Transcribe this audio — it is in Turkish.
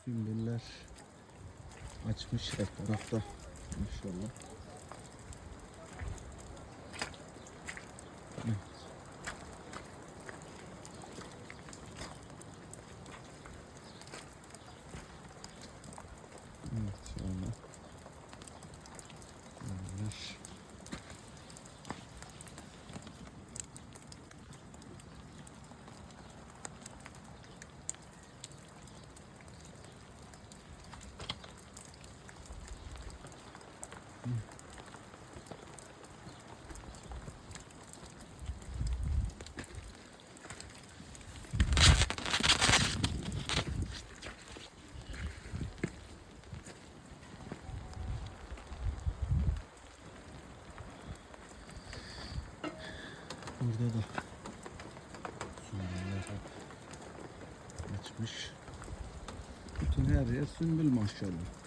Sümbüller açmış her tarafta. İnşallah. Evet. Evet, şöyle. Sümbüller. Burada da sümbüller açmış. Bütün her yer sümbül maşallah.